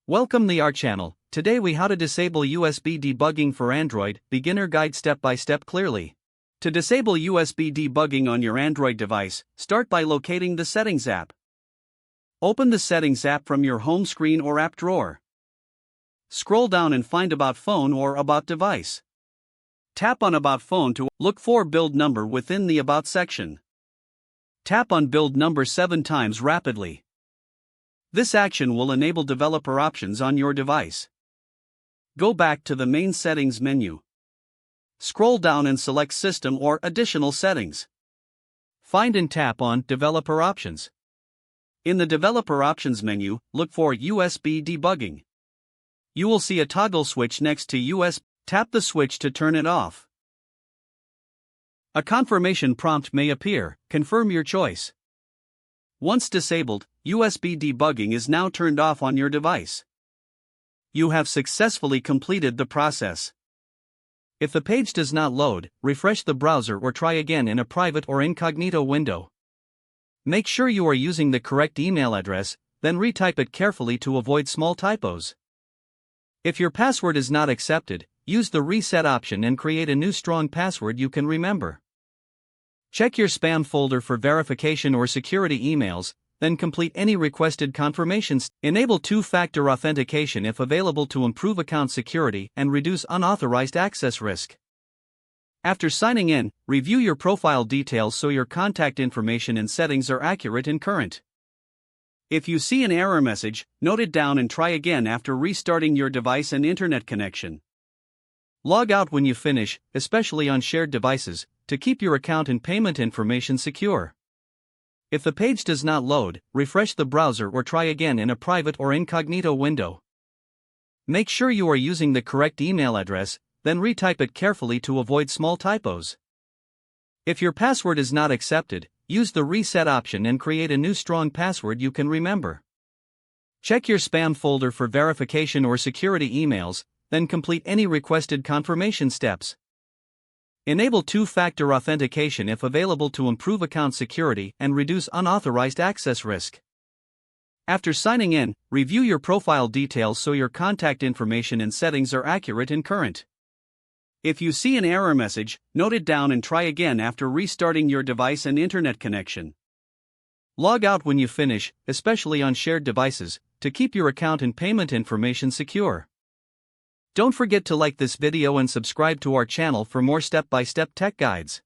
Welcome to our channel. Today we how to disable USB debugging for Android, beginner guide step by step clearly. To disable USB debugging on your Android device, start by locating the Settings app. Open the Settings app from your home screen or app drawer. Scroll down and find About Phone or About Device. Tap on About Phone to look for build number within the About section. Tap on build number 7 times rapidly. This action will enable developer options on your device. Go back to the main settings menu. Scroll down and select System or Additional Settings. Find and tap on Developer Options. In the Developer Options menu, look for USB debugging. You will see a toggle switch next to USB. Tap the switch to turn it off. A confirmation prompt may appear. Confirm your choice. Once disabled, USB debugging is now turned off on your device. You have successfully completed the process. If the page does not load, refresh the browser or try again in a private or incognito window. Make sure you are using the correct email address, then retype it carefully to avoid small typos. If your password is not accepted, use the reset option and create a new strong password you can remember. Check your spam folder for verification or security emails, then complete any requested confirmations. Enable two-factor authentication if available to improve account security and reduce unauthorized access risk. After signing in, review your profile details so your contact information and settings are accurate and current. If you see an error message, note it down and try again after restarting your device and internet connection. Log out when you finish, especially on shared devices, to keep your account and payment information secure. If the page does not load, refresh the browser or try again in a private or incognito window. Make sure you are using the correct email address, then retype it carefully to avoid small typos. If your password is not accepted, use the reset option and create a new strong password you can remember. Check your spam folder for verification or security emails, then complete any requested confirmation steps. Enable two-factor authentication if available to improve account security and reduce unauthorized access risk. After signing in, review your profile details so your contact information and settings are accurate and current. If you see an error message, note it down and try again after restarting your device and internet connection. Log out when you finish, especially on shared devices, to keep your account and payment information secure. Don't forget to like this video and subscribe to our channel for more step-by-step tech guides.